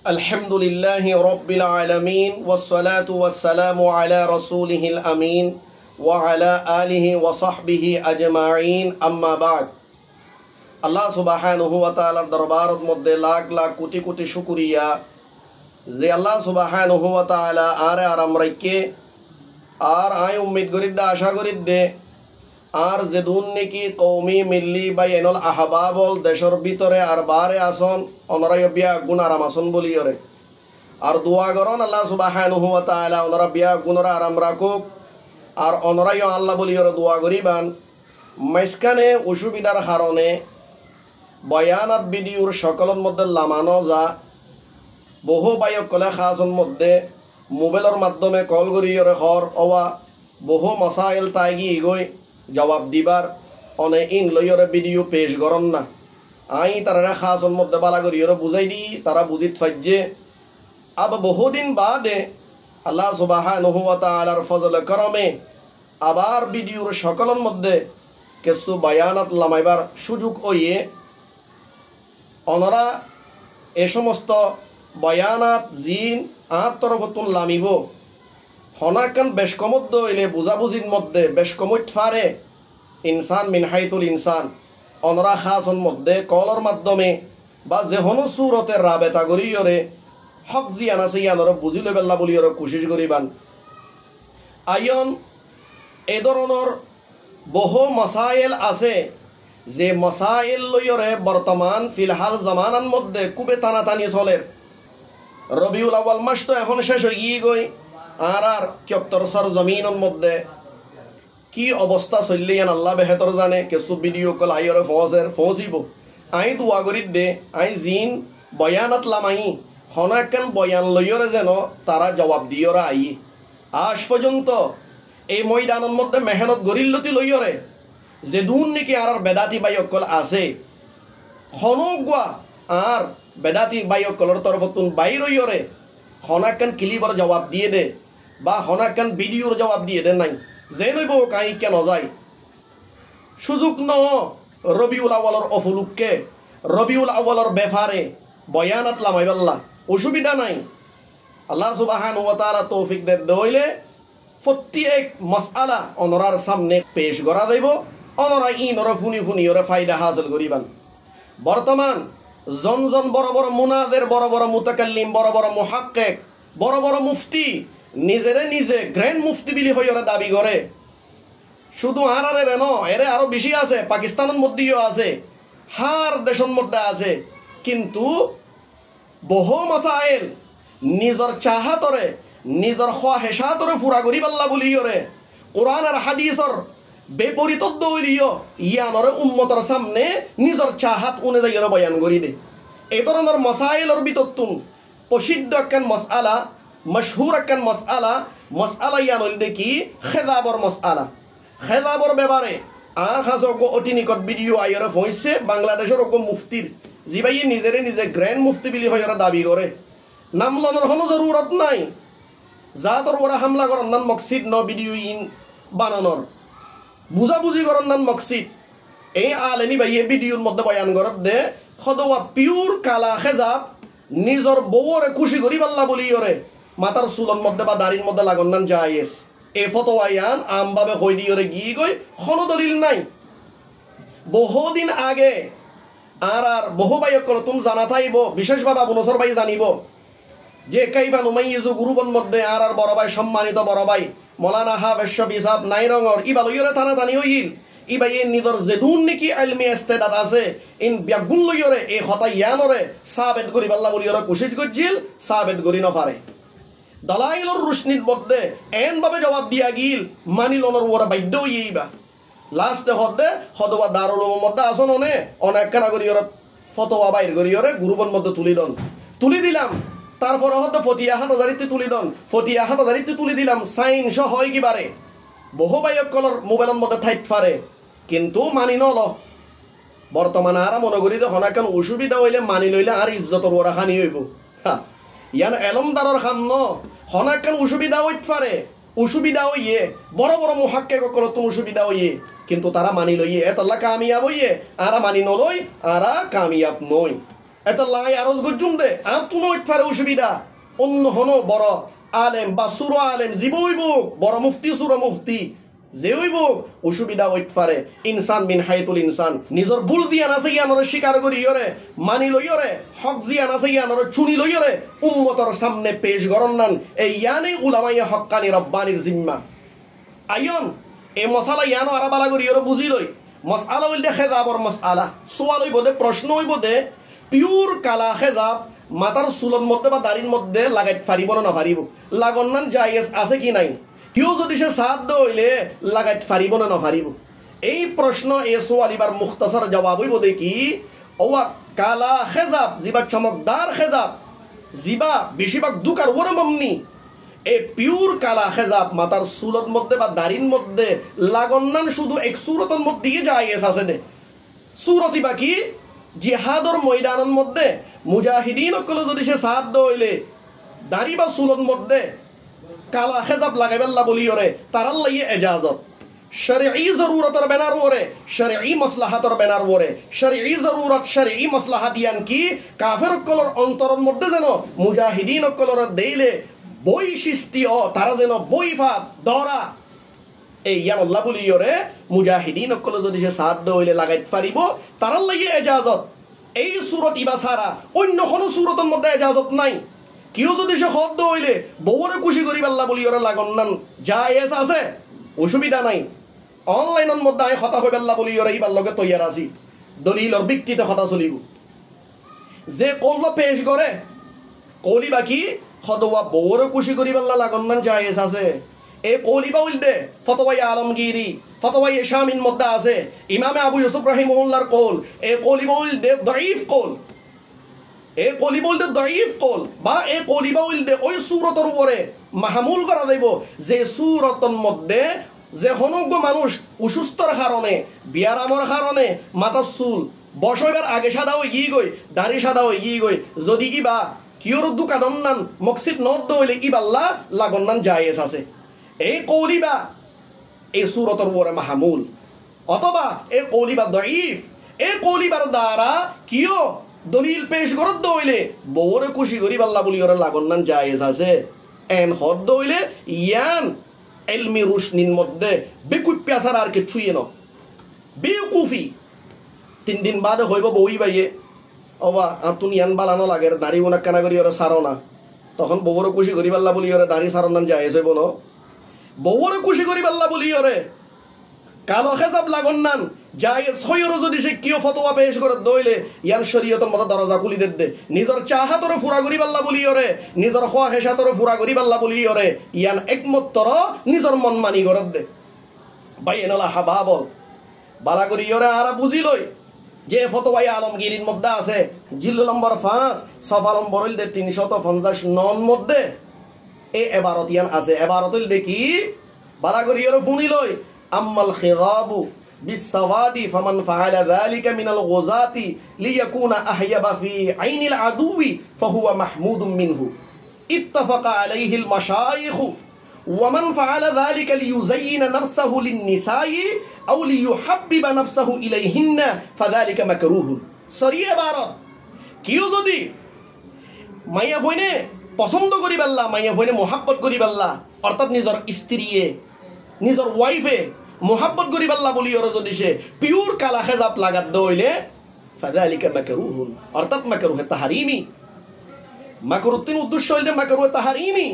আলহামদুলিল্লাহি রাব্বিল আলামিন ওয়াসসালাতু ওয়াসসালামু আলা রাসূলিহিল আমিন ওয়া আলা আলিহি ওয়া সাহবিহি আজমাইন আম্মা বা'দ। আল্লাহ সুবহানাহু ওয়া তাআলার দরবারত মধ্যে লাখ লাখ কোটি কোটি শুকরিয়া যে আল্লাহ সুবহানাহু ওয়া তাআলা আরে আরাম রাখে আর আই উম্মিদ করিদ্দা আশা করিদ্দে আর যে দুর্নীতি কৌমি মিল্লি বা এনল আহবাবল দেশের ভিতরে আর বারে আসন অনরায় বিয়া গুণ আরাম আসন বলিয়রে আর দোয়া করন আল্লাহ সুবহানাহু ওয়া তাআলা অনরা বিয়া গুণরা আরাম রাখুক আর অনরায় আল্লাহ বলিয়রে দোয়া করিবান মাইসখানে অসুবিধার কারণে বয়ানাত ভিডিওর সকলের মধ্যে লামানো যা বহু বায়ক কলে খাসন মধ্যে মোবাইলের মাধ্যমে কল করিয়রে হর অওয়া বহু মসাইল তাইগি গই জবাব দিবার অনে ইন লইয়রে ভিডিও পেশ করন না আই তারা খাসন মধ্যে বালা করিয়রে বুঝাই দি তারা বুঝিত ফাইজে আব বহুদিন বাদে আল্লাহ সুবহানাহু ওয়া তাআলার ফজলে করমে আবার ভিডিওর সকলের মধ্যে কিছু বায়ানাত লামাইবার সুযোগ ওয়ে অনরা এ সমস্ত বয়ানাত জিন আর তরফতুন লামিব হনাকান বেশ কমদ্দ হইলে বুঝাবুঝির মধ্যে বেশ কমত ফারে ইনসান মিন হাইতুল ইনসান অনরা খাসন মধ্যে কলর মাধ্যমে বা যে হনু সুরতে রাবেতা করিয়রে হক জিয়ান আছে ইয়ানর বুঝি লইবেল্লা বলিয়রে কোশিশ করিবান আইন এ ধরনের বহু মসাইল আছে যে মসাইল লইয়রে বর্তমান ফিলহাল জামানার মধ্যে খুবই টানাটানি চলে রবিউল আউয়াল মাস তো এখন শেষ হয়ে গিয়ে গই আর কিয়ত্তর সর জমিনের মধ্যে কি অবস্থা চললিয়ান আল্লাহ বেহেতর জানে কিছু ভিডিও কল আইরে পৌঁছিব আই দোয়া করি দে আই জিন বয়ানাত লামাই হনাকান বয়ান লইয়রে যেন তারা জবাব দিয়রা আই আজ পর্যন্ত এই ময়দানের মধ্যে মেহনত গরিল্লতি লইয়রে যে দুর্নীতি আর বেদাতি বাইকল আছে হনগুয়া আর বেদাতি বাইকলর তরফতুন বাইর হইয়রে হনাকান ক্লিপর জবাব দিয়ে দে বা হনাকান ভিডিওর জবাব দিয়ে দে নাই যে নইব কাই কেন যায় সুযোগ ন রবিউল আউয়ালর অফুলুককে রবিউল আউয়ালর ব্যাপারে বয়ানাত লামাইবাল্লা অসুবিধা নাই আল্লাহ সুবহানাহু ওয়া তাআলা তৌফিক দে দইলে প্রত্যেক মাসআলা অনরার সামনে পেশ করা দেব অনরা ইনরা ফুনি ফুনি ওরে ফায়দা হাসিল করিবান বর্তমান জন বড় বড় মুনাদের বড় বড় মুতাকাল্লিম বড় বড় মুহাক্কিক বড় বড় মুফতি নিজেরে নিজে গ্র্যান্ড মুফতি বিলি হইরে দাবি করে শুধু আর রেন এরে আরো বেশি আছে পাকিস্তানের মধ্যেও আছে হার দেশের মধ্যে আছে কিন্তু বহু মাসাইল নিজের চাহাতরে নিজের খাহেশাতরে পুরা করি পাল্লা বলিয়রে কোরআন আর হাদিসর বিপরীত দৌলিও ইয়ানরে উম্মতের সামনে নিজের চাহাত অনুযায়ী বয়ান করি দে এই ধরনের মসাইলের বিতত্তুন প্রসিদ্ধ একখান মসআলা মশহুর একখান মসআলা ইয়ান হইল দেখি খেজাবর মসআলা খেজাবর ব্যাপারে আর খাস অতি নিকট ভিডিও আইরে পৌঁছছে বাংলাদেশের মুফতির যিবাই নিজেরে নিজে গ্র্যান্ড মুফতি বিলি হইরা দাবি করে নাম লনের কোনো জরুরত নাই যাদর ওরা হামলা করার নান মকসিদ ন ভিডিও ইন বানানোর বুঝাবুঝি করার নান মকসিদ এই আলেমি ভাই এই ভিডিওর মধ্যে বয়ান করত দে সদওয়া পিওর কালা খেজাব নিজর বউরে খুশি করি পাল্লা বলি ওরে মাতার চুলর মধ্যে বা দাড়ির মধ্যে লাগন নান জায়েজ এই ফতোয়ায়ান আমভাবে কই দিয়রে গিয়ে গই কোনো দলিল নাই বহুদিন আগে আর বহু বাইক তুমি জানা থাইব বিশেষভাবে আবু নসর ভাই জানিব যে কাইফা নুমাইয়িজু গ্রুপের মধ্যে আর বড় ভাই সম্মানিত বড় ভাই মৌলানা হাফেজ শফি সাহেব নাই রঙর ইবা লইয়রে থানা জানি হইল ইবা এই নিজর যে দুর্নীতি ইলমি ইস্তেদাদ আছে ইন ব্যাগুন লইয়রে এই হতা ইয়ানরে সাবেত করি আল্লাহ বলিয়রে কোশিশ করছিল সাবেত করি নপারে দালাইলর রুশনির মধ্যে এন ভাবে জবাব দিয়া গিল মানিলনর ওরা বাধ্য হইবা লাস্টে হদে হদবা দারুল উলুমের মধ্যে আসন অনে অনেক কানা করিয়রে ফতোয়া বাইর করিয়রে গ্রুপের মধ্যে তুলি দিলাম তারপর হয়তো ফতিয়া হাজারিতে তুলি দন ফতিয়া হাজারিতে তুলি দিলাম সাইন সহ হয় কিবারে বহু বাইক কলর মোবাইলের মধ্যে থাইট ফারে কিন্তু মানি নল বর্তমানে আর মনে করি হনাকান অসুবিধা হইলে মানি লইলে আর ইজ্জতর ওরা খানি হইব ইয়ান এলমদারর খাম ন হনাকান অসুবিধা হইত ফারে অসুবিধা হইয়ে বড় বড় মুহাক্কিক কল তো অসুবিধা হইয়ে কিন্তু তারা মানি লইয়ে এতলা কামিয়াব হইয়ে আর মানি নলই আর কামিয়াব নই এটা লাই আরজ গজুম দে আর তুনো ইটফারে অসুবিধা অন্য হনো বড় আলেম বা সুর আলেম জীবইব বড় মুফতি সুর মুফতি যে হইব অসুবিধা ইটফারে ইনসান বিন হাইতুল ইনসান নিজর ভুল দিয়ান আছে ইয়ানরে স্বীকার করি ইয়রে মানি লইয়রে হক জিয়ান আছে ইয়ানরে চুনি লইয়রে উম্মতর সামনে পেশ গরন নান এই ইয়ানে উলামায়ে হক্কানি রব্বানির জিম্মা আইয়ন এই মশালা ইয়ানো আরা বালা করি ইয়রে বুঝি লই মশআলা হইলে খেজাবর মশআলা সোয়াল হইব দে প্রশ্ন হইব দে পিওর কালা খেজাব মাতার চুলর মধ্যে বা দাড়ির মধ্যে লাগাইতে পারিব না নাপারিব লাগন নান জায়েজ আছে কি নাই কেউ যদি সে সাদ হইলে লাগাইতে পারিব না নাপারিব এই প্রশ্ন এ সোয়াল এবার মুখতাসার জবাব হইব দেখি ওয়া কালা খেজাব জিবা চমকদার খেজাব জিবা বেশিরভাগ দুকার ওরে মমনি এ পিওর কালা খেজাব মাতার চুলর মধ্যে বা দাড়ির মধ্যে লাগন নান শুধু এক সুরতের মধ্যে জায়েজ আছে দে সুরতি বাকি জিহাদর ময়দানের মধ্যে মুজাহিদিন অকলে যদি সে সাহায্য হইলে দাড়ি বা চুলর মধ্যে কালা খেজাব লাগাইবেল্লা বলি ওরে তারার লাগিয়ে এজাজত শরঈ জরুরতর বেনার ওরে শরঈ মাসলাহাতর বেনার ওরে শরঈ জরুরত শরঈ মাসলাহাত ইয়ান কি কাফের অকলর অন্তরের মধ্যে যেন মুজাহিদিন অকলর দেইলে বৈশিষ্ট্য তারা যেন বইফা দরা এই ইয়ান আল্লাহ বলি ওরে মুজাহিদিন অকলে যদি সে সাহায্য হইলে লাগাইতে পারিব তারার লাগিয়ে এজাজত এই সুরত ইবা ছাড়া অন্য কোনো সুরতের মধ্যে এজাজত নাই কেউ যদি সে শব্দ হইলে বউরে খুশি করি আল্লাহ বলি ওরা লাগন নান জায়েজ আছে অসুবিধা নাই অনলাইনের মধ্যে আমি হতা হইব আল্লাহ বলি ওরা ইবার লগে তৈয়ার আছি দলিলর ভিত্তিতে হতা চলিব যে কৌল পেশ করে কৌলি বাকি সদওয়া বউরে খুশি করি আল্লাহ লাগন নান জায়েজ আছে এ কৌলিবা উল্দে ফতোয়াই আলমগিরি ফতোয়াই শামিন মধ্যে আছে ইমামে আবু ইউসুফ রাহিমাহুল্লাহর কৌল এ কৌলিবা উল্দে দঈফ কৌল এ কলি বলতে দঈফ কল বা এ কলিবা উল্দে ওই সুরতর উপরে মাহমুল করা যাইব যে সুরতর মধ্যে যে হনজ্ঞ মানুষ অসুস্থর কারণে বিয়ারামর কারণে মাথার চুল বসইবার আগে সাদা হয়ে গিয়ে গই দাড়ি সাদা হয়ে গিয়ে গই যদি ইবা কিয়র দোকান নান মকসিদ নদ হইলে ইবাল্লা লাগন নান জায়েজ আছে এই কৌলিবা এই সুরতর উপরে মাহমুল অথবা এই কৌলিবা দঈফ এই কৌলিবার দ্বারা কিয় দলিল পেশ করত হইলে বউরে খুশি করিব আল্লাহ বলি ওরা লাগন নান জায়েজ আছে এন হদ হইলে ইয়ান ইলমি রুশনির মধ্যে বেকুত পেছার আর কিছুই ন বেকুফি 3 দিন বাদে হইব বই বাইয়ে ওবা আতুন ইয়ান বালানো লাগে দাড়ি ওনা কানা করি ওরা সারো না তখন বউরে খুশি করিব আল্লাহ বলি ওরা দাড়ি সারন নান জায়েজ হইব না বউরে খুশি করিব আল্লাহ বলি ওরে কালো খেজাব লাগন নান জায়েজ হইরো যদি সে কিও ফতোয়া পেশ করে দইলে ইয়ান শরীয়তের মতো দরজা খুলি দে নিজর চাহাতর ফুরা করি আল্লাহ বলি ওরে নিজর খোয়াহেসাতর ফুরা করি আল্লাহ বলি ওরে ইয়ান একমত্তর নিজর মন মানি করে দে বাইনালা হাবাবল বালা করি ওরে আরা বুঝি লই যে ফতোয়াই আলমগিরির মধ্যে আছে জিল্লু নম্বর 5 সফা নম্বর হইল 359 মধ্যে এই এবারত ইয়ান আছে এবারত হইল দেখি বালা করি ওরে ফুনি লই আম্মাল খিরাবু বিসসাওয়াদি ফামান ফাআলা যালিকা মিনাল গুযাতি লিয়াকুনা আহয়াবা ফি আইনিল আদুবি ফাহুয়া মাহমুদুম মিনহু ইত্তাফাকা আলাইহিল মাশায়িখ ওয়া মান ফাআলা যালিকা লিয়ুযায়্যিনা নাফসাহু লিন-নিসাই আও লিয়ুহাব্বিবা নাফসাহু ইলাইহিন্না ফাযালিকা মাকরুহুন সরি ইবারত কিও যদি মাইয়া বইনে পছন্দ করি বাল্লা মাইয়া বইনে মোহাব্বত করি বাল্লা অর্থাৎ নিজর স্ত্রীয়ে নিজর ওয়াইফে মোহাব্বত করি বাল্লা বলি ওরা যদি সে পিওর কালা খেজাব লাগাত দইলে ফাযালিকা মাকরুহুন অর্থাৎ মাকরুহে তাহরিমি মাকরুতিন উদ্দেশ্য হইলে মাকরুহে তাহরিমি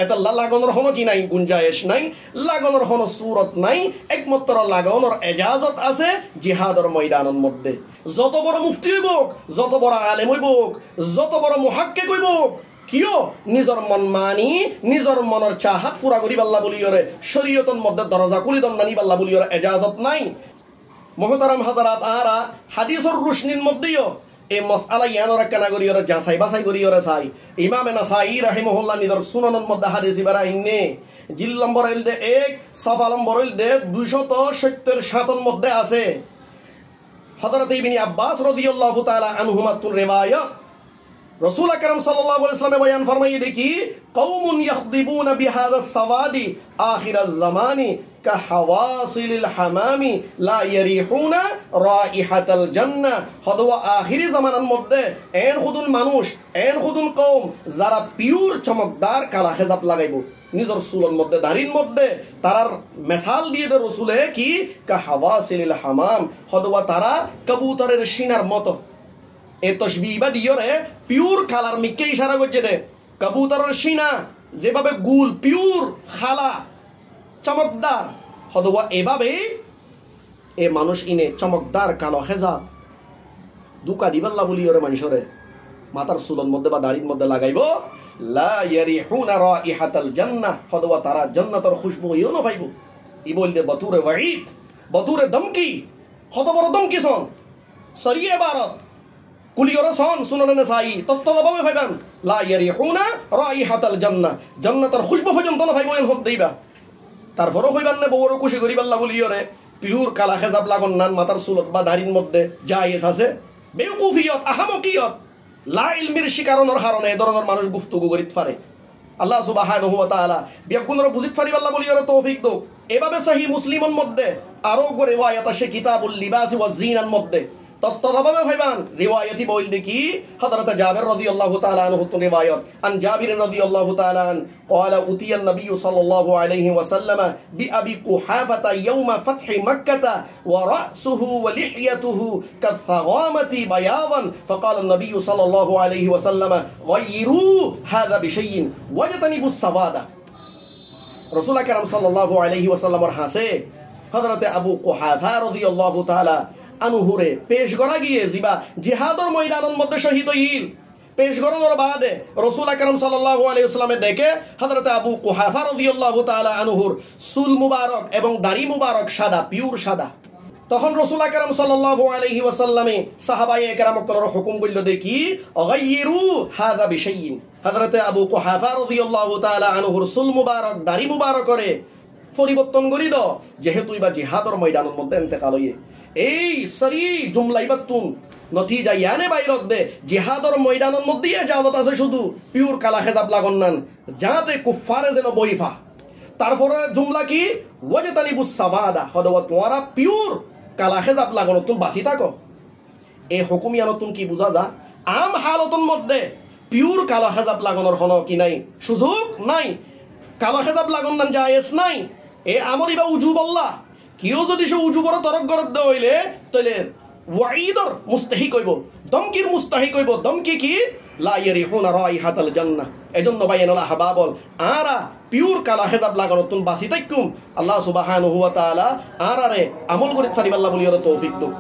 এটা লাগানোর হনো কি নাই গুঞ্জায়েশ নাই লাগানোর হনো সুরত নাই একমাত্র লাগানোর এজাজত আছে জিহাদর ময়দানের মধ্যে যত বড় মুফতি হইব যত বড় আলেম হইব যত বড় মুহাক্কিক হইব কিয় নিজর মন মানি নিজর মনের চাহাত পুরা করি আল্লাহ বলি ওরে শরীয়তের মধ্যে দরজা খুলি দন নানি আল্লাহ বলি ওরে এজাজত নাই মুহতারাম হাজারাত আরা হাদিসের রুশনির মধ্যেও এই মাসআলা ইয়ানরা কেনা করি ওরে যাচাই বাছাই করি ওরে চাই ইমাম নাসাই রাহিমাহুল্লাহ নিদর সুনানের মধ্যে হাদিস ইবারা ইন্নে জিল নম্বর হইলদে 1 সফা নম্বর হইলদে 277 মধ্যে আছে হযরত ইবনে আব্বাস রাদিয়াল্লাহু তাআলা আনহুমা তুর রিওয়ায়াত রাসূল আকরাম সাল্লাল্লাহু আলাইহি ওয়াসাল্লাম বয়ান ফরমাইয়ে দেখি কওমুন ইয়াখদিবুনা বিহাযা সাওয়াদি আখিরাজ জামানি কাহাওয়াসিলিল হামামি লা ইয়ারিহুনা রাইহাতাল জান্নাহ হদওয়া আখিরি জামানার মধ্যে এন হুদুন মানুষ এন হুদুন কওম যারা পিওর চমকদার কালা হেজাব লাগাইব নিজের চুলের মধ্যে দাড়ির মধ্যে তারার মেসাল দিয়ে দে রসুলে কি কাহাওয়াসিলিল হামাম হদওয়া তারা কবুতরের শিনার মতো এ তসবিহ বা দিয়রে পিওর কালার মিকে ইশারা করছে দে কবুতরের শিনা যেভাবে গুল পিওর খালা চমকদার হদওয়া এভাবে এ মানুষ ইনে চমকদার কালো হেজাব দুকা দিবাল্লা বলি ওরে মানুষরে মাথার চুলের মধ্যে বা দাড়ির মধ্যে লাগাইব লা ইয়ারিহুনা রাইহাতাল জান্নাহ হদওয়া তারা জান্নাতের খুশবু ইও না পাইব ই বলতে বতুরে ওয়াইদ বতুরে দমকি কত বড় দমকি সন সরিয়ে ইবারত কুলিয়র সন সুনানে নাসাই তত্ত্বভাবে ভাইবান লা ইয়ারিহুনা রাইহাতাল জান্নাহ জান্নাতের খুশবু পর্যন্ত না পাইব এন হদ দেইবা তারপরও কইবার না বড় খুশি করিবাল্লা বলিওরে পিওর কালা হেজাব লাগন নান মাথার চুলত বা দাড়ির মধ্যে জায়েজ আছে বেউকুফিয়ত আহামকিয়ত লা ইলমির শিকারণের কারণে এই ধরনের মানুষ গুফতগু করিতে পারে আল্লাহ সুবহানাহু ওয়া তাআলা বিয়াগুনরা বুঝিত পারিবাল্লা বলিওরে তৌফিক দাও এভাবে সহিহ মুসলিমের মধ্যে আরো গরে রিওয়ায়াত আছে কিতাবুল লিবাস ওয়া জিনার মধ্যে তত্ত্বভাবে ভাইবান রিওয়ায়াতি বইল দেখি হযরত জাবির রাদিয়াল্লাহু তাআলা আনহু তো রিওয়ায়াত আন জাবির রাদিয়াল্লাহু তাআলা আন قال أتي النبي صلى الله عليه وسلم بأبي قحافة يوم فتح مكة ورأسه ولحيته كالثغامة بياضا فقال النبي صلى الله عليه وسلم غيروا هذا بشيء واجتنبوا السواد رسول الله صلى الله عليه وسلم হাসে হযরত আবু কুহাফা রাদিয়াল্লাহু তাআলা আনহুরে পেশ করা গিয়ে জিবা জিহাদের ময়দানের মধ্যে শহীদ হইল পেশ করানোর বাদে রাসূল আকরাম সাল্লাল্লাহু আলাইহি ওয়াসাল্লামে দেখে হযরত আবু কুহাফা রাদিয়াল্লাহু তাআলা আনহুর চুল মুবারক এবং দাড়ি মুবারক সাদা পিওর সাদা তখন রাসূল আকরাম সাল্লাল্লাহু আলাইহি ওয়াসাল্লামে সাহাবায়ে কেরামকর হুকুম কইল দেখি গায়রু হাযা বিশাইইন হযরত আবু কুহাফা রাদিয়াল্লাহু তাআলা আনহুর চুল মুবারক দাড়ি মুবারক করে পরিবর্তন করি দাও যেহেতু ইবা জিহাদের ময়দানের মধ্যে ইন্তেকাল হইয়ে এই সরি জুমলাইবাতুন নতিজা ইয়ানে বাইরত দে জিহাদের ময়দানের মধ্যে ইজাজত আছে শুধু পিওর কালা হেজাব লাগন নান যাতে কুফারে যেন বইফা তারপরে জুমলা কি ওয়াজতানিবুস সাওয়াদা হদওয়া তোমরা পিওর কালা হেজাব লাগানো তুমি বাঁচি থাকো এই হুকুমিয়ানতুন কি বুঝা যা আম হালতন মধ্যে পিওর কালা হেজাব লাগানোর হন কি নাই সুযোগ নাই কালা হেজাব লাগান নান জায়েজ নাই এ আমর ইবা উজুব আল্লাহ কেউ যদি সে উজুবর তরক গরদ দেওয়া হইলে তাহলে ওয়াইদর মুস্তাহিক হইব দমকির মুস্তাহিক হইব দমকি কি লা ইয়ারিহুনা রাইহাতাল জান্নাহ এজন্য বাইনাল আহবাবল আরা পিওর কালা হেজাব লাগানো তুন বাসি তাইকুম আল্লাহ সুবহানাহু ওয়া তাআলা আরারে আমল করিতে পারিবাল্লাহ বলিয়র তৌফিক দাও।